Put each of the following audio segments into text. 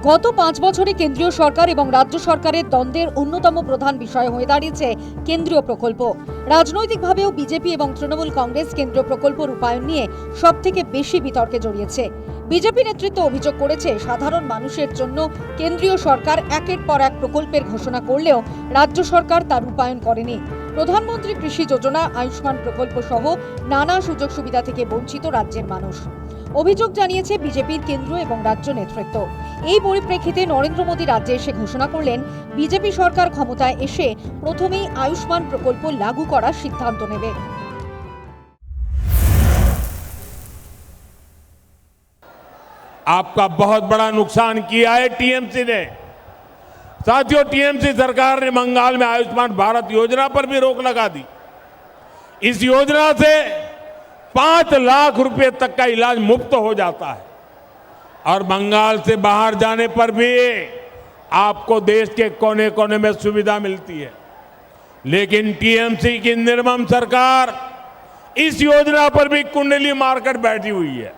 গত 5 বছরে কেন্দ্রীয় সরকার এবং রাজ্য সরকারের দ্বন্দ্বের অন্যতম প্রধান বিষয় হয়ে দাঁড়িয়েছে কেন্দ্রীয় প্রকল্প। রাজনৈতিকভাবেও বিজেপি এবং তৃণমূল কংগ্রেস কেন্দ্রীয় প্রকল্প রূপায়ণ নিয়ে সবথেকে বেশি বিতর্কে জড়িয়েছে। বিজেপি নেতৃত্ব অভিযোগ করেছে, সাধারণ মানুষের জন্য কেন্দ্রীয় সরকার একের পর এক প্রকল্পের ঘোষণা করলেও রাজ্য সরকার তা রূপায়ণ করেনি। প্রধানমন্ত্রী কৃষি যোজনা, আয়ুষ্মান প্রকল্প সহ নানা সুযোগ সুবিধা থেকে বঞ্চিত রাজ্যের মানুষ। অভিযোগ জানিয়েছে বিজেপির কেন্দ্র এবং রাজ্য নেতৃত্ব। এই পরিপ্রেক্ষিতে নরেন্দ্র মোদী রাজ্যে এসে ঘোষণা করলেন, বিজেপি সরকার ক্ষমতায় এসে প্রথমেই আয়ুষ্মান প্রকল্প লাগু করার সিদ্ধান্ত নেবে। आपका बहुत बड़ा नुकसान किया है टीएमसी ने। साथियों, टीएमसी सरकार ने बंगाल में आयुष्मान भारत योजना पर भी रोक लगा दी। इस योजना से 5 लाख रुपए तक का इलाज मुफ्त हो जाता है और बंगाल से बाहर जाने पर भी आपको देश के कोने कोने में सुविधा मिलती है। लेकिन टीएमसी की निर्मम सरकार इस योजना पर भी कुंडली मारकर बैठी हुई है।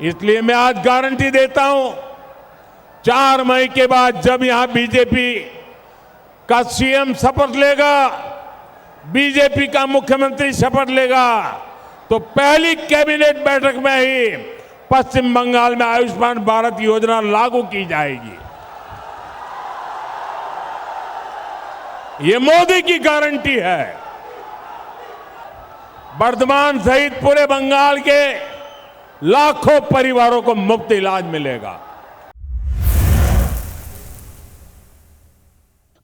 इसलिए मैं आज गारंटी देता हूं, 4 मई के बाद जब यहां बीजेपी का सीएम शपथ लेगा, बीजेपी का मुख्यमंत्री शपथ लेगा, तो पहली कैबिनेट बैठक में ही पश्चिम बंगाल में आयुष्मान भारत योजना लागू की जाएगी। ये मोदी की गारंटी है। बर्धमान सहित पूरे बंगाल के लाखों परिवारों को मुफ्त इलाज मिलेगा।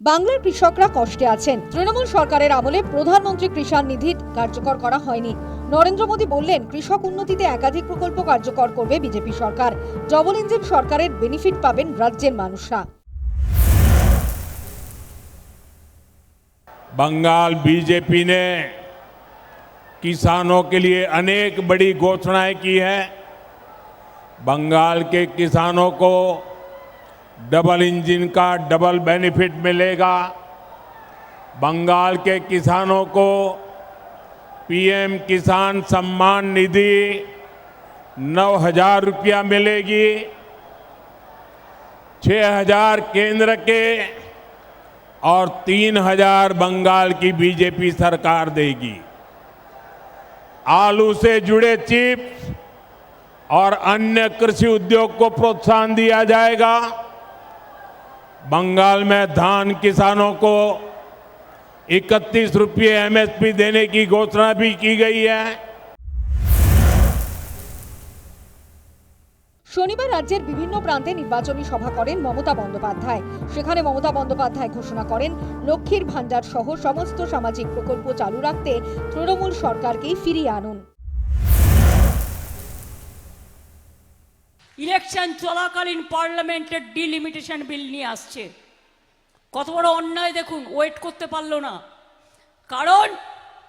বাংলার কৃষকরা কষ্টে আছেন। তৃণমূল সরকারের আমলে প্রধানমন্ত্রী কিষাণ নিধি কার্যকর করা হয়নি। নরেন্দ্র মোদী বললেন, কৃষক উন্নতিতে একাধিক প্রকল্প কার্যকর করবে বিজেপি সরকার। ডবল ইঞ্জিন সরকারের বেনিফিট পাবেন রাজ্যের মানুষরা। बंगाल बीजेपी ने किसानों के लिए अनेक बड़ी घोषणाएं की है। बंगाल के किसानों को डबल इंजन का डबल बेनिफिट मिलेगा। बंगाल के किसानों को पीएम किसान सम्मान निधि 9,000 रुपया मिलेगी। 6,000 केंद्र के और 3,000 बंगाल की बीजेपी सरकार देगी। आलू से जुड़े चिप्स और अन्य कृषि उद्योग को प्रोत्साहन दिया जाएगा। बंगाल में धान किसानों को 31 रुपये एमएसपी देने की घोषणा भी की गई है। শনিবার রাজ্যের বিভিন্ন প্রান্তে নির্বাচনী সভা করেন মমতা বন্দ্যোপাধ্যায়। সেখানে মমতা বন্দ্যোপাধ্যায় ঘোষণা করেন, লক্ষ্মীর ভান্ডার সহ সমস্ত সামাজিক প্রকল্প চালু রাখতে তৃণমূল সরকারকেই ফিরিয়ে আনুন। ইলেকশন চলাকালীন পার্লামেন্টের ডিলিমিটেশন বিল নিয়ে আসছে। কত বড় অন্যায় দেখুন, ওয়েট করতে পারলো না। কারণ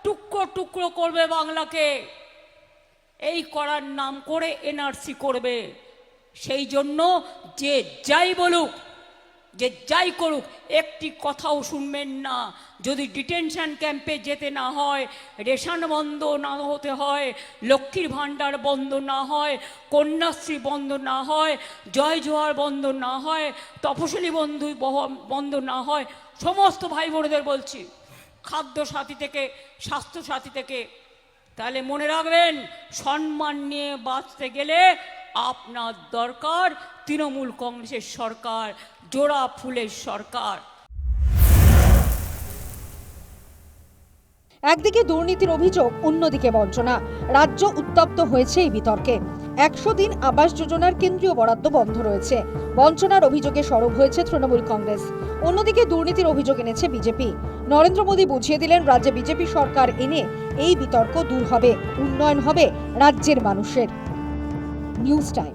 টুকরো টুকরো করবে বাংলাকে, এই করার নাম করে এনআরসি করবে। সেই জন্য যে যাই বলুক, যে যাই করুক, একটি কথাও শুনবেন না। যদি ডিটেনশন ক্যাম্পে যেতে না হয়, রেশন বন্ধ না হতে হয়, লক্ষ্মীর ভাণ্ডার বন্ধ না হয়, কন্যাশ্রী বন্ধ না হয়, জয় জোহার বন্ধ না হয়, তপশিলি বন্ধু বন্ধ না হয়, সমস্ত ভাই বোনদের বলছি, খাদ্য সাথী থেকে স্বাস্থ্য সাথী থেকে, তাহলে মনে রাখবেন, সম্মান নিয়ে বাঁচতে গেলে আপনার দরকার তৃণমূল কংগ্রেসের সরকার, জোড়া ফুলের সরকার। একদিকে দুর্নীতির অভিযোগ, অন্যদিকে বঞ্চনা। রাজ্য উত্তপ্ত হয়েছে এই বিতর্কে। 100 দিন আবাস যোজনার কেন্দ্রীয় বরাদ্দ বন্ধ রয়েছে। বঞ্চনার অভিযোগে সরব হয়েছে তৃণমূল কংগ্রেস। অন্যদিকে দুর্নীতির অভিযোগ এনেছে বিজেপি। নরেন্দ্র মোদী বুঝিয়ে দিলেন, রাজ্যে বিজেপি সরকার এনে এই বিতর্ক দূর হবে, উন্নয়ন হবে রাজ্যের মানুষের। News time.